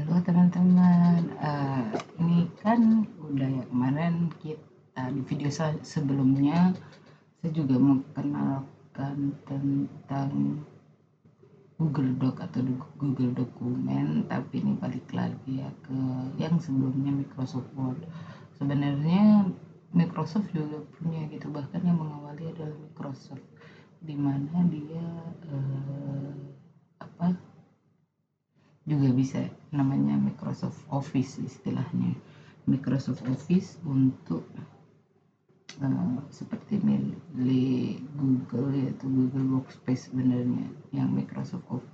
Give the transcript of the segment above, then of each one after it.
Halo teman-teman, ini kan udah ya kemarin kita di video sebelumnya saya juga memperkenalkan tentang Google Doc atau Google Dokumen, tapi ini balik lagi ya ke yang sebelumnya Microsoft Word. Sebenarnya Microsoft juga punya gitu, bahkan yang mengawali adalah Microsoft, dimana dia juga bisa namanya Microsoft Office istilahnya. Microsoft Office untuk seperti milik Google, yaitu Google Workspace sebenarnya. Yang Microsoft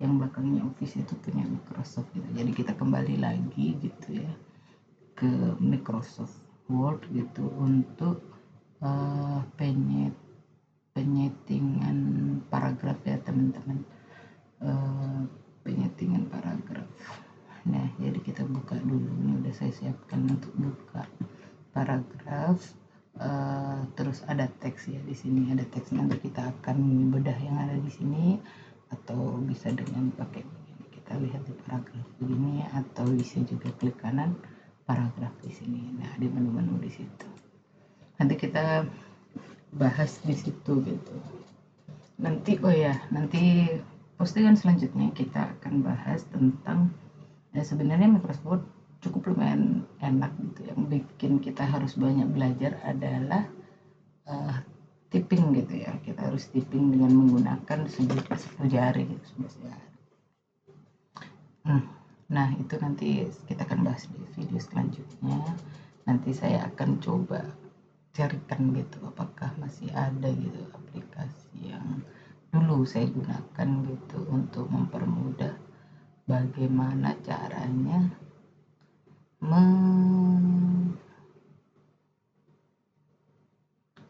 yang belakangnya Office itu punya Microsoft gitu. Jadi kita kembali lagi gitu ya ke Microsoft Word gitu untuk penyetingan paragraf ya teman-teman. Penyetingan paragraf. Nah, jadi kita buka dulu. Ini udah saya siapkan untuk buka paragraf. Terus ada teks ya di sini, ada teks. Nanti kita akan bedah yang ada di sini, atau bisa dengan pakai begini. Kita lihat di paragraf begini, atau bisa juga klik kanan paragraf di sini. Nah, di menu-menu di situ. Nanti kita bahas di situ gitu. Nanti postingan selanjutnya kita akan bahas tentang sebenarnya Microsoft cukup lumayan enak gitu. Yang bikin kita harus banyak belajar adalah typing gitu ya. Kita harus typing dengan menggunakan 10 jari gitu, 11 jari. Nah, itu nanti kita akan bahas di video selanjutnya. Nanti saya akan coba carikan gitu apakah masih ada gitu aplikasi yang dulu saya gunakan gitu untuk mempermudah bagaimana caranya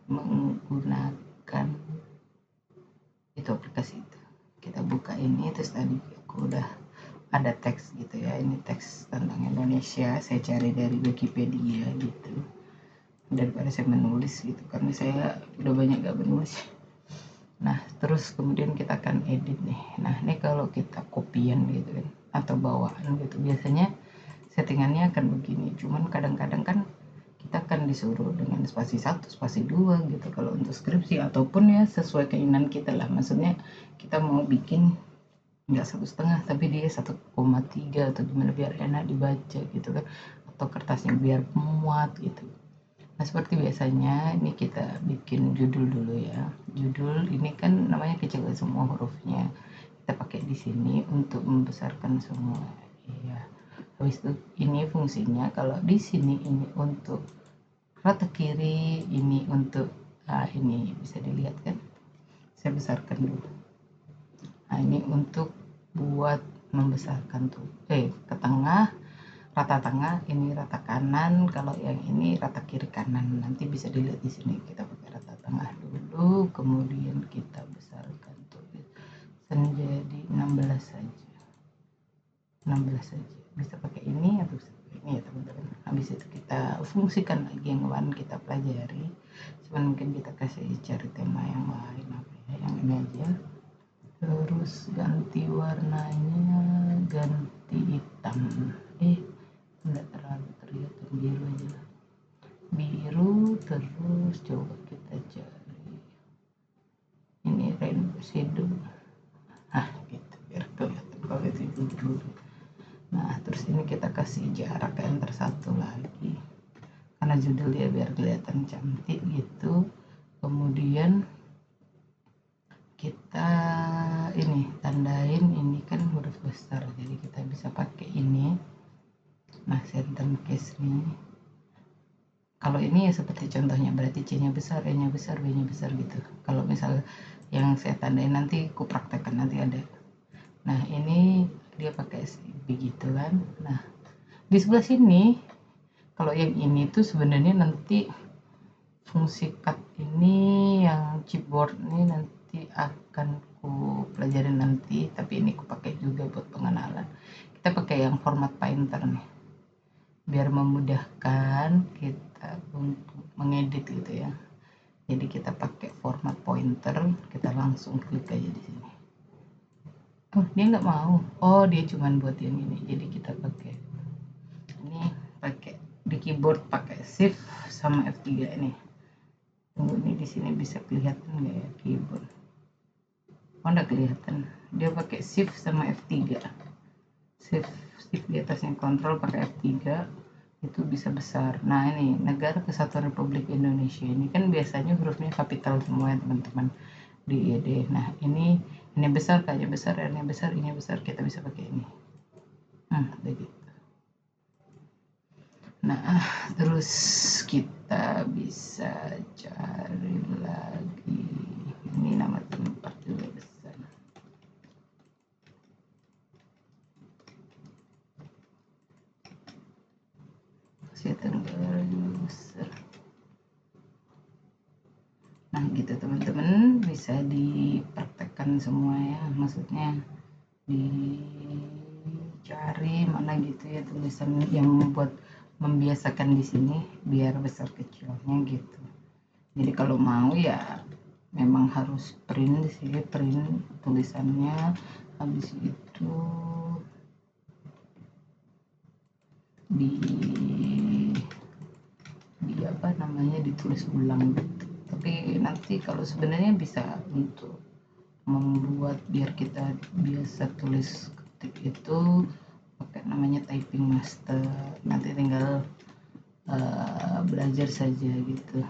menggunakan itu aplikasi itu. Kita buka ini, terus tadi aku udah ada teks gitu ya, ini teks tentang Indonesia, saya cari dari Wikipedia gitu daripada saya menulis gitu, karena saya udah banyak gak menulis. Nah, terus kemudian kita akan edit nih. Nah, ini kalau kita kopian gitu kan atau bawaan gitu, biasanya settingannya akan begini. Cuman kadang-kadang kan kita akan disuruh dengan spasi 1, spasi 2 gitu kalau untuk skripsi, ataupun ya sesuai keinginan kita lah. Maksudnya kita mau bikin nggak 1,5 tapi dia 1,3 atau gimana biar enak dibaca gitu kan, atau kertasnya biar muat gitu. Nah, seperti biasanya ini kita bikin judul dulu ya. Judul ini kan namanya kecil semua hurufnya. Kita pakai di sini untuk membesarkan semua. Iya. Habis itu ini fungsinya, kalau di sini ini untuk rata kiri, ini untuk ini bisa dilihat kan. Saya besarkan dulu. Nah, ini untuk buat membesarkan tuh. Ke tengah, rata tengah, ini rata kanan, kalau yang ini rata kiri kanan. Nanti bisa dilihat di sini. Kita pakai rata tengah dulu, kemudian kita besarkan tuh menjadi 16 saja. 16 saja. Bisa pakai ini atau bisa pakai ini ya teman-teman. Habis itu kita fungsikan lagi yang kemarin kita pelajari. Cuman mungkin kita kasih cari tema yang lain apa ya, yang ini aja. Terus ganti warnanya, ganti hitam. Enggak terlalu terlihat, biru aja lah. Biru, terus coba kita cari ini rainbow shadow. Gitu biar kelihatan kalau itu biru. Nah, terus ini kita kasih jarak enter 1 lagi karena judul dia biar kelihatan cantik gitu. Kemudian kita ini tandain, ini kan huruf besar jadi kita bisa pakai ini. Nah, sentence case nih, kalau ini ya seperti contohnya, berarti C-nya besar, E-nya besar, B-nya besar gitu. Kalau misal yang saya tandain nanti aku praktekkan nanti ada. Nah, ini dia pakai begitu kan. Nah, di sebelah sini kalau yang ini tuh sebenarnya nanti fungsi cut ini yang chipboard ini nanti akan ku pelajarin nanti, tapi ini ku pakai juga buat pengenalan. Kita pakai yang format painter nih biar memudahkan kita untuk mengedit gitu ya. Jadi kita pakai format pointer, kita langsung klik aja di sini. Oh, dia nggak mau. Oh, dia cuman buat yang ini. Jadi kita pakai ini, pakai di keyboard pakai shift sama F3 ini. Tunggu, ini di sini bisa kelihatan nggak ya keyboard? Oh, nggak kelihatan. Dia pakai shift sama F3. Shift di atasnya kontrol pakai F3 itu bisa besar. Nah, ini Negara Kesatuan Republik Indonesia. Ini kan biasanya hurufnya kapital semua ya teman-teman di IED. Nah, ini besar, kayaknya besar, ini besar, ini besar. Kita bisa pakai ini. Begitu. Nah, terus kita bisa cari lagi. Ini nama tempat juga besar. Asia Tenggara juga besar. Nah, gitu teman-teman, bisa dipraktekkan semua ya. Maksudnya dicari mana gitu ya tulisan yang buat membiasakan di sini biar besar kecilnya gitu. Jadi kalau mau ya memang harus print di sini, print tulisannya, habis itu di apa namanya, ditulis ulang gitu. Tapi nanti kalau sebenarnya bisa untuk membuat biar kita biasa tulis ketik itu pakai namanya typing master. Nanti tinggal belajar saja gitu.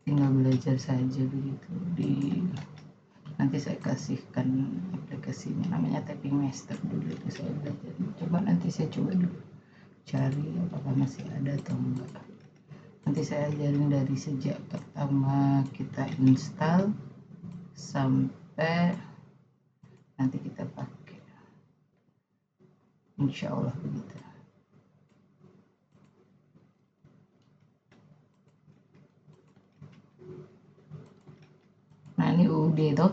Tinggal belajar saja begitu. Nanti saya kasihkan aplikasinya, namanya typing master. Dulu itu saya belajar. Coba nanti saya coba dulu cari apakah masih ada atau enggak. Nanti saya ajarin dari sejak pertama kita install sampai nanti kita pakai, insya Allah begitu. Nah, ini UUD tuh,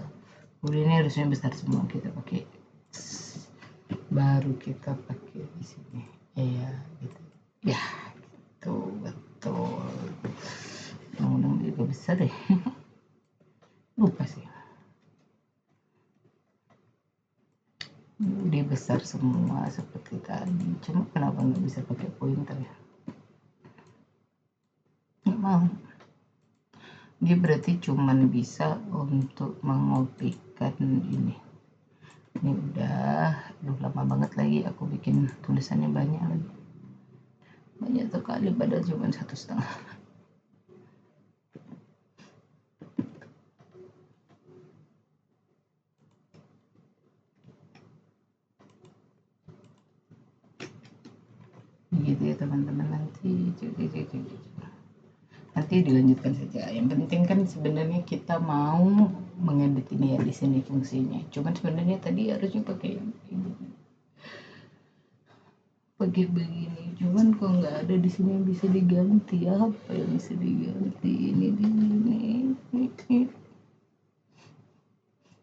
UUD ini harusnya besar semua, kita pakai, baru kita pakai di sini ya gitu ya, gitu betul. Undang-undang juga besar deh. Lupa sih, udah besar semua seperti tadi, cuma kenapa nggak bisa pakai pointer ya, nggak mau. Dia berarti cuman bisa untuk mengopikan ini udah lama banget lagi aku bikin tulisannya banyak sekali padahal cuma 1,5. Gitu ya teman-teman, nanti dilanjutkan saja. Yang penting kan sebenarnya kita mau mengedit ini ya, di sini fungsinya. Cuman sebenarnya tadi harusnya pakai ini, pakai begini. Cuman kok nggak ada di sini yang bisa diganti. Apa yang bisa diganti? Ini di sini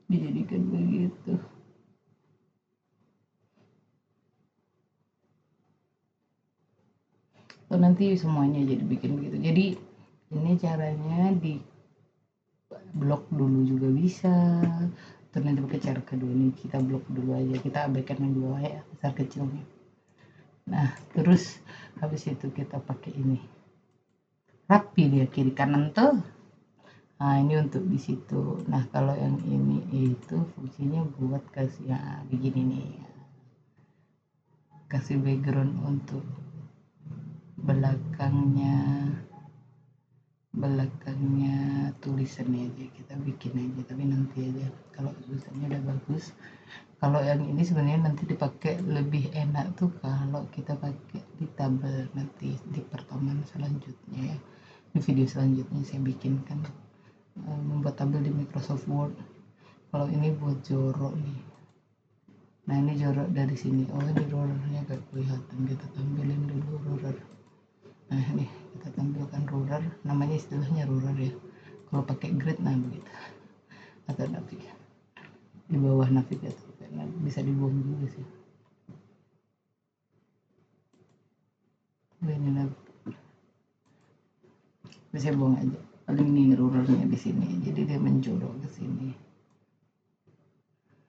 dijadikan begitu. Atau nanti semuanya jadi bikin begitu. Jadi ini caranya di blok dulu juga bisa. Terus nanti pakai cara kedua ini kita blok dulu aja, kita abaikan yang dua ya besar kecilnya. Nah, terus habis itu kita pakai ini, rapi dia kiri kanan tuh. Nah, ini untuk di situ. Nah, kalau yang ini itu fungsinya buat kasih ya begini nih, kasih background untuk belakangnya tulisannya aja kita bikin aja, tapi nanti aja kalau tulisannya udah bagus. Kalau yang ini sebenarnya nanti dipakai lebih enak tuh kalau kita pakai di tabel nanti di pertemuan selanjutnya ya, di video selanjutnya saya bikinkan membuat tabel di Microsoft Word. Kalau ini buat jorok nih. Nah, ini jorok dari sini. Oh, ini rollernya gak kelihatan, kita tampilin dulu roller. Nah, ini kita tampilkan roller, namanya istilahnya roller ya. Kalau pakai grid nah begitu. Atau nanti di bawah navigator karena bisa dibuang juga sih. Ini bisa buang aja. paling ini rulernya di sini, jadi dia menjorok ke sini.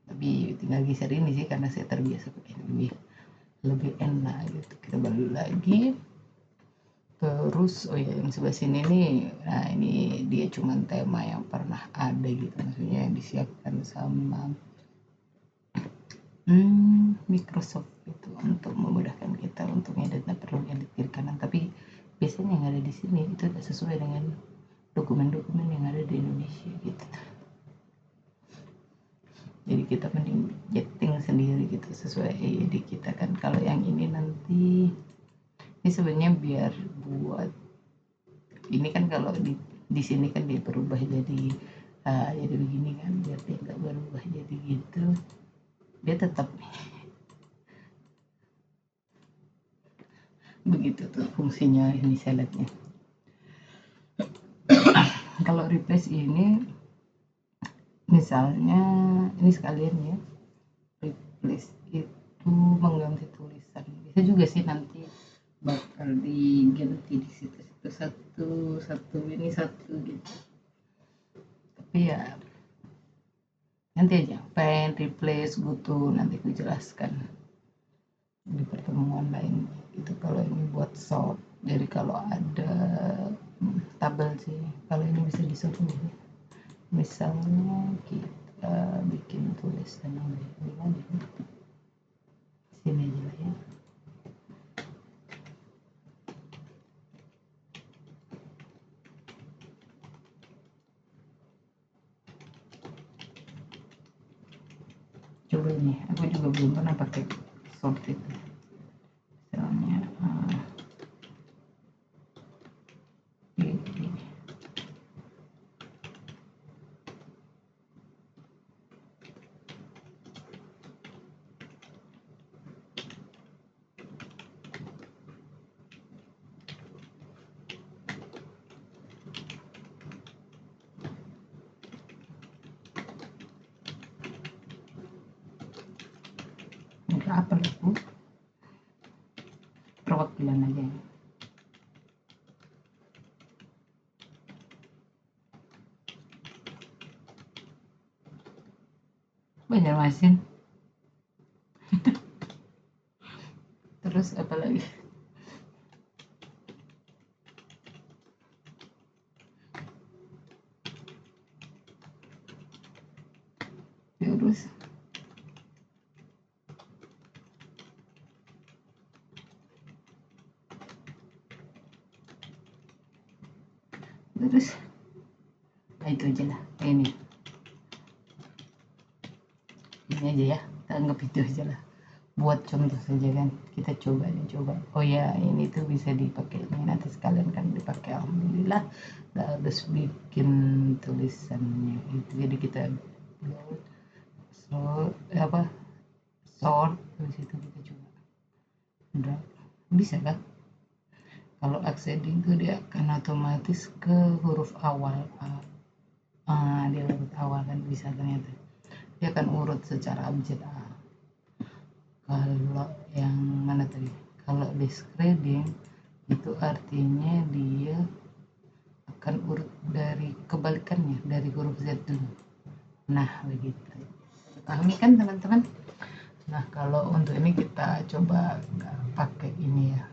Tapi tinggal geser ini sih karena saya terbiasa pakai lebih enak gitu. Kita balik lagi. Terus oh ya, yang sebelah sini nih, nah ini dia cuman tema yang pernah ada gitu, maksudnya yang disiapkan sama Microsoft itu untuk memudahkan kita untuk ngedit, nggak perlu edit kiri kanan. Tapi biasanya yang ada di sini itu tidak sesuai dengan dokumen-dokumen yang ada di Indonesia gitu. Jadi kita mending jetting sendiri gitu sesuai EYD kita kan. Kalau yang ini nanti ini sebenarnya biar buat ini kan, kalau di sini kan dia berubah jadi begini kan, biar dia nggak berubah jadi gitu, dia tetap begitu tuh fungsinya ini seletnya. Kalau replace ini misalnya ini sekalian ya, replace itu mengganti tulisan, bisa juga sih nanti bakal diganti di situ satu ini satu gitu. Tapi ya nanti aja pen replace gitu, nanti aku jelaskan di pertemuan lain itu. Kalau ini buat sort, jadi kalau ada tabel sih, kalau ini bisa di sort sendiri. Misalnya kita bikin tulisan di mana sini aja lah ya. Coba ini, aku juga belum pernah pakai sort itu. Misalnya apa lagu perwakilan aja. Banjarmasin. Terus apa lagi? Terus nah itu aja lah, ini aja ya, kita anggap itu aja lah buat contoh saja kan. Kita coba. Oh ya, ini tuh bisa dipakai ini nanti sekalian kan dipakai. Alhamdulillah harus bikin tulisannya itu, jadi kita sort dari situ kita coba udah bisa kan. Kalau ascending itu dia akan otomatis ke huruf awal dia huruf awal kan, bisa ternyata dia akan urut secara abjad A. Kalau yang mana tadi, kalau descending itu artinya dia akan urut dari kebalikannya dari huruf Z dulu. Nah begitu, pahami kan teman-teman. Nah kalau untuk ini kita coba pakai ini ya,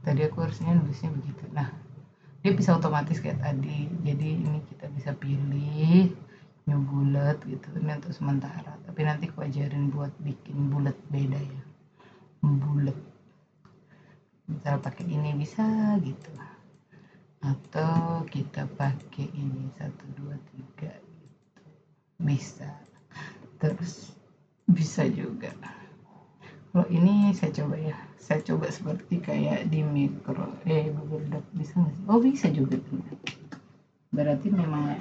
tadi aku harusnya nulisnya begitu. Nah dia bisa otomatis kayak tadi, jadi ini kita bisa pilih new bullet gitu, ini untuk sementara, tapi nanti aku ajarin buat bikin bullet beda ya, bullet misal pakai ini bisa gitu, atau kita pakai ini 1 2 3 gitu bisa. Terus bisa juga kalau ini saya coba seperti kayak di Google Doc, bisa nggak sih? Oh bisa juga tuh, berarti memang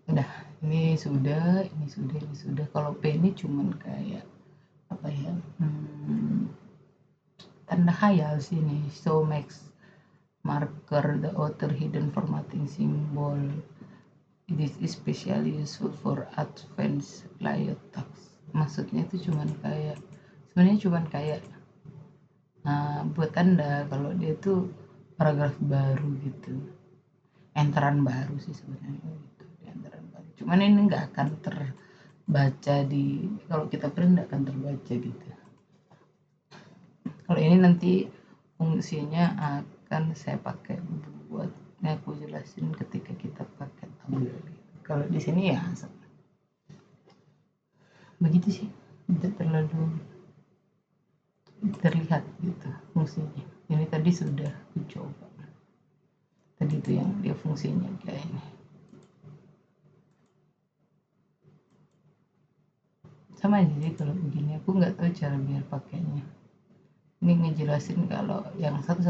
udah ini sudah. Kalau P ini cuman kayak apa ya, tanda khayal sini, so makes marker the author hidden formatting symbol. It is especially useful for advanced layout text. Maksudnya itu sebenarnya cuman kayak buat tanda kalau dia tuh paragraf baru gitu, enteran baru sih sebenarnya gitu, di enteran baru. Cuman ini nggak akan terbaca kalau kita print nggak akan terbaca gitu. Kalau ini nanti fungsinya akan saya pakai buat aku jelasin ketika kita pakai tabel gitu. Kalau di sini ya begitu sih, tidak terlalu terlihat gitu fungsinya. Ini tadi sudah dicoba, tadi itu yang dia fungsinya kayak ini. Sama aja sih kalau begini, aku nggak tahu cara biar pakainya. Ini ngejelasin kalau yang satu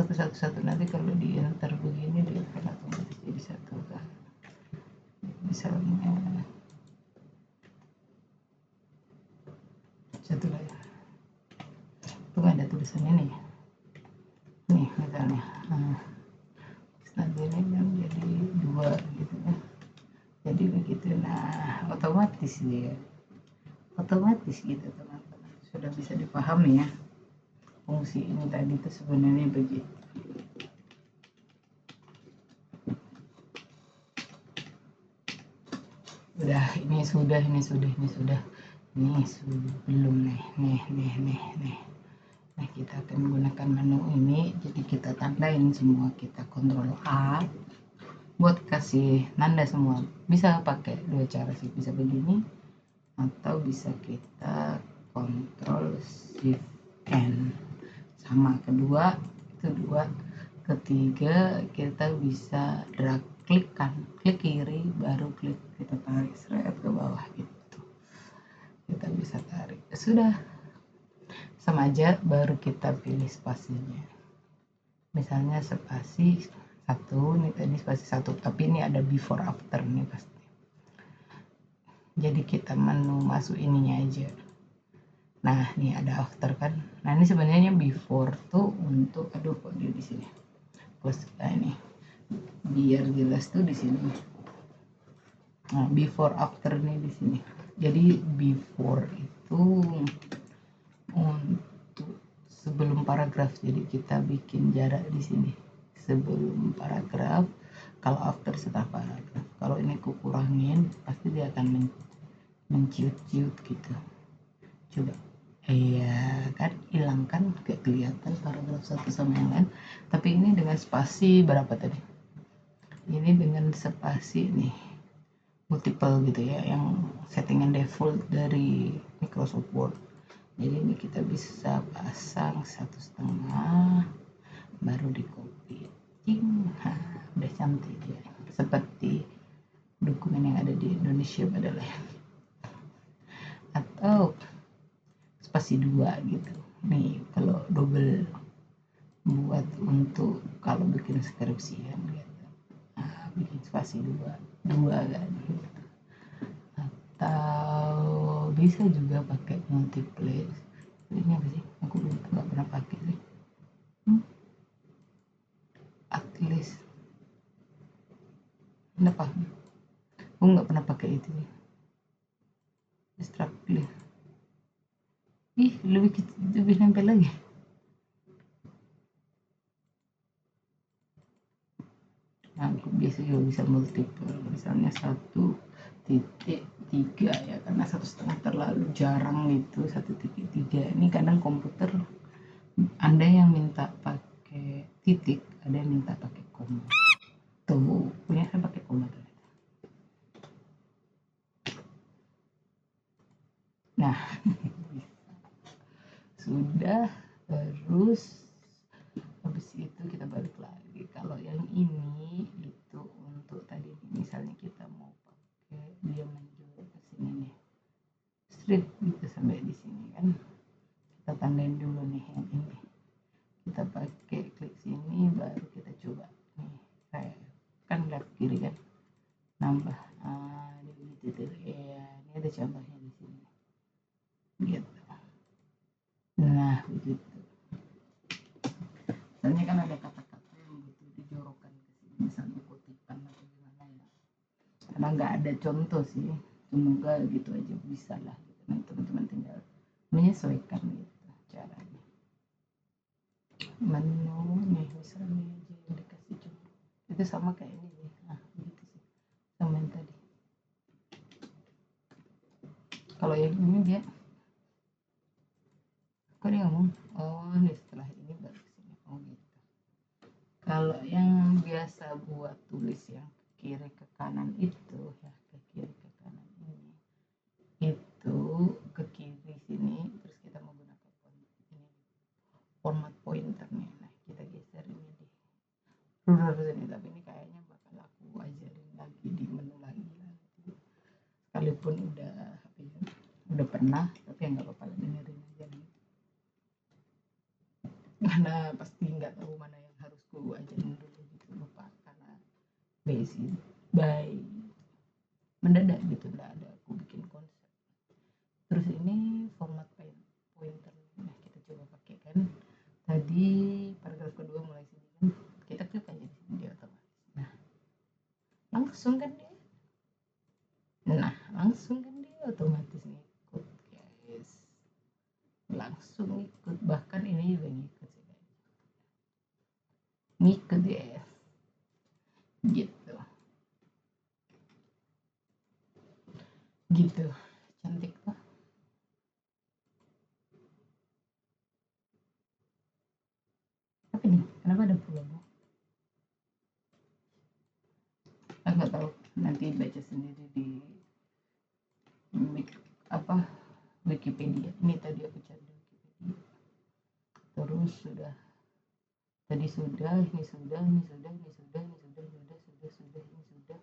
nanti kalau di enter begini dia akan otomatis jadi satu kan. Misalnya satu lagi, itu nggak ada tulisan ini ya. Nih misalnya, nanti ini kan jadi 2 gitu ya. Jadi begitu, nah otomatis dia otomatis gitu teman-teman, sudah bisa dipahami ya fungsi ini tadi itu sebenarnya begitu. Udah, ini sudah belum nih. Nah, kita akan menggunakan menu ini, jadi kita tandain semua, kita Ctrl A buat kasih nanda semua. Bisa pakai dua cara sih, bisa begini atau bisa kita Ctrl Shift N. Sama kedua itu dua. Ketiga kita bisa drag klik kiri baru klik, kita tarik seret ke bawah gitu, kita bisa tarik, sudah sama aja. Baru kita pilih spasinya, misalnya spasi 1, ini tadi spasi 1 tapi ini ada before after nih pasti, jadi kita menu masuk ininya aja. Nah ini ada after kan, nah ini sebenarnya before tuh untuk kok dia di sini plus ini biar jelas tuh di sini. Nah, before after nih di sini. Jadi before itu untuk sebelum paragraf. Jadi kita bikin jarak di sini sebelum paragraf. Kalau after setelah paragraf. Kalau ini aku kurangin, pasti dia akan menciut-ciut gitu. Coba. Iya kan, hilangkan, gak kelihatan paragraf satu sama yang lain. Tapi ini dengan spasi berapa tadi? Ini dengan spasi nih multiple gitu ya, yang settingan default dari Microsoft Word. Jadi ini kita bisa pasang 1,5, baru di copy, nah, udah cantik ya, seperti dokumen yang ada di Indonesia padahal ya. Atau spasi 2 gitu nih kalau double buat untuk kalau bikin skripsian gitu. Nah, bikin spasi 2 kan gitu. Atau bisa juga pakai multiplex. Ini apa sih, aku nggak pernah pakai sih. At least kenapa aku nggak pernah pakai itu sih, Extractly. Lebih nempel lagi. Nah, aku biasa juga bisa multiple, misalnya 1.3 ya, karena 1,5 terlalu jarang gitu. 1.3 ini kadang komputer ada yang minta pakai titik, ada yang minta pakai koma. Tuh punya saya pakai koma tuh. Nah sudah, terus habis itu kita balik lagi. Kalau yang ini itu untuk tadi misalnya kita mau pakai dia menjurus ke sini nih, strip gitu sampai di sini kan, kita tandain dulu nih yang ini, kita pakai klik sini baru kita coba nih, kayak kan left kiri kan, nambah gitu tuh ya. Ini ada contohnya di sini gitu. Nah begitu, soalnya kan ada kata-kata yang butuh dijorokkan ke sini, misalnya kutipan atau gimana ya, karena nggak ada contoh sih, semoga gitu aja bisa lah gitu. Nah teman-teman tinggal menyesuaikan gitu caranya. Menu nih misalnya itu sama kayak ini nih. Nah gitu sih sama yang tadi. Kalau yang ini dia kok dia ngomong oh ini setelah ini baru kesini, oh gitu. Kalau yang biasa buat tulis yang ke kiri ke kanan itu ya, ke kiri ke kanan ini itu ke kiri sini, terus kita menggunakan ini format pointer nih. Nah kita geser ini di ruler sini, tapi ini kayaknya bakal aku ajarin lagi di menu lagi nanti, sekalipun udah apa ya, udah pernah, tapi nggak apa-apa, dengerin aja nih karena pasti nggak tahu mana yang harus ku ajarin dulu gitu, lupa karena basic by mendadak gitu, nggak ada aku bikin konsep. Terus ini format pointer, nah kita coba pakai kan tadi paragraf kedua mulai sini kan, kita klik aja di sini dia otomatis. Nah langsung kan dia, otomatis ngikut guys, langsung ngikut, bahkan ini juga ngikut sih guys, ngikut ya gitu cantik tuh. Apa nih, kenapa ada pulau? Nggak tahu, nanti baca sendiri di apa Wikipedia. Ini tadi aku cari di Wikipedia. Terus sudah, tadi sudah, ini sudah, ini sudah, ini sudah, ini sudah, sudah, ini sudah,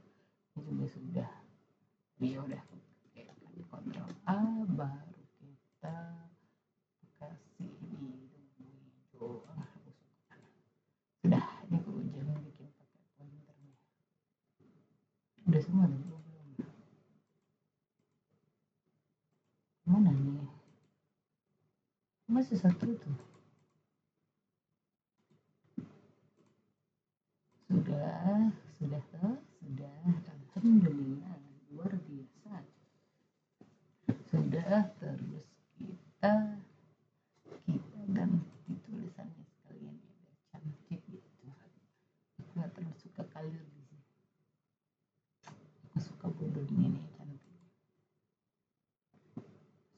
ini juga sudah. Ya udah, Ctrl A, baru kita kasih hijau. Sudah, ini aku jangan bikin pakai pointernya. Udah semua tadi belum? Mana nih? Masih satu tuh. Sudah, alhamdulillah, luar biasa. Sudah, terus kita ganti tulisannya sekalian ya, biar cantik gitu. Aku nggak terlalu suka color di sini, aku suka bodohnya nih, cantik.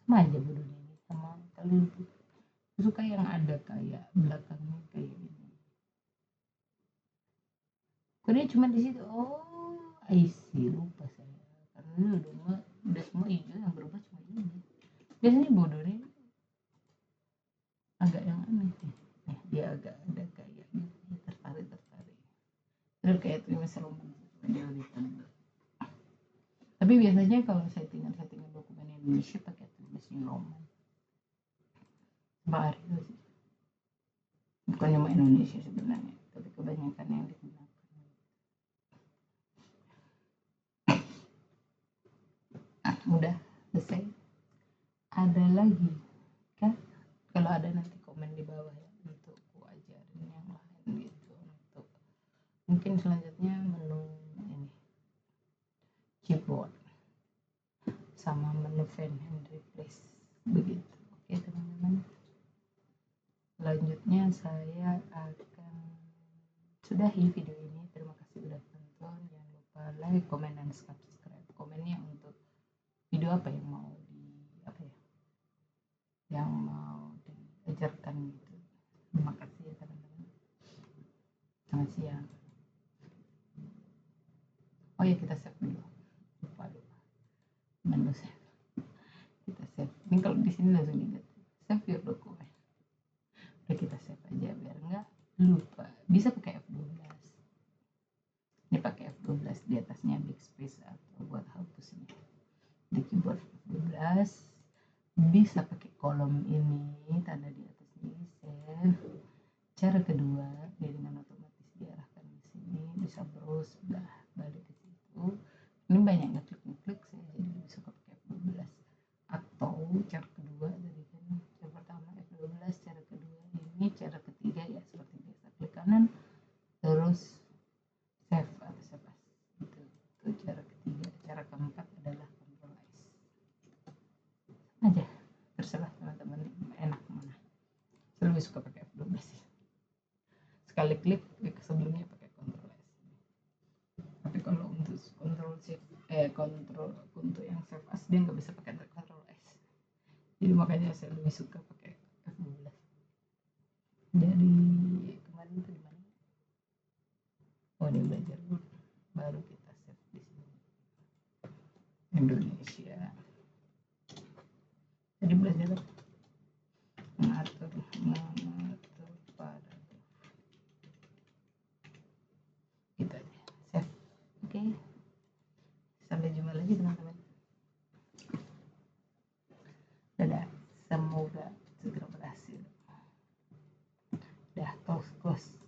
Sama aja bodohnya ini sama color, aku suka yang ada kayak belakangnya kayak gini. Kok dia cuma di situ? Oh, I see, lupa saya. Karena udah semua hijau, yang berubah cuma ini. Biasanya bodoh nih agak yang aneh sih. Nah, dia agak ada kayak gitu, tertarik. Terus kayak tulis roman dia lebih tebal. Tapi biasanya kalau settingan dokumen Indonesia pakai tulis roman. Baru itu sih. Bukan cuma Indonesia sebenarnya, tapi kebanyakan yang digunakan. Udah selesai. Ada lagi kan? Kalau ada nanti komen di bawah ya, untuk ku ajarin yang lain gitu. Untuk mungkin selanjutnya menu ini keyboard sama menu find and replace begitu. Oke teman-teman, selanjutnya saya akan sudahi video ini. Terima kasih sudah tonton, jangan lupa like, komen, dan subscribe. Komennya untuk video apa yang mau yang mau diajarkan gitu. Terima kasih ya teman-teman. Selamat siang. Oh ya, kita save dulu, lupa menu save, kita save. Ini kalau di sini langsung ingat save your dokumen. Udah, kita save aja biar nggak lupa. Bisa pakai F12, ini pakai F12, di atasnya backspace atau buat hapus ini di keyboard F12. Bisa pakai kolom ini, tanda di atasnya ini save. Cara kedua, dia dengan otomatis diarahkan ke sini, bisa browse balik ke situ. Ini banyak ngeklik, saya jadi lebih suka pakai F12. Atau cara kedua dari kan, cara pertama F12, cara kedua ini, cara ketiga ya seperti biasa klik kanan terus save atau save as gitu. Itu cara ketiga. Cara keempat adalah Ctrl S aja, terserah teman-teman enak mana. Saya lebih suka pakai F12 sekali klik sebelumnya pakai Ctrl S. kontrol untuk yang save as dia nggak bisa pakai Ctrl S, jadi makanya saya lebih suka pakai F12. Dari kemarin itu di mana? Oh, dia belajar dulu, baru kita save di sini. Indonesia. Jadi belajar mengatur pada kita aja save. Oke, sampai jumpa lagi teman-teman. Dadah, semoga segera berhasil. Dah, close.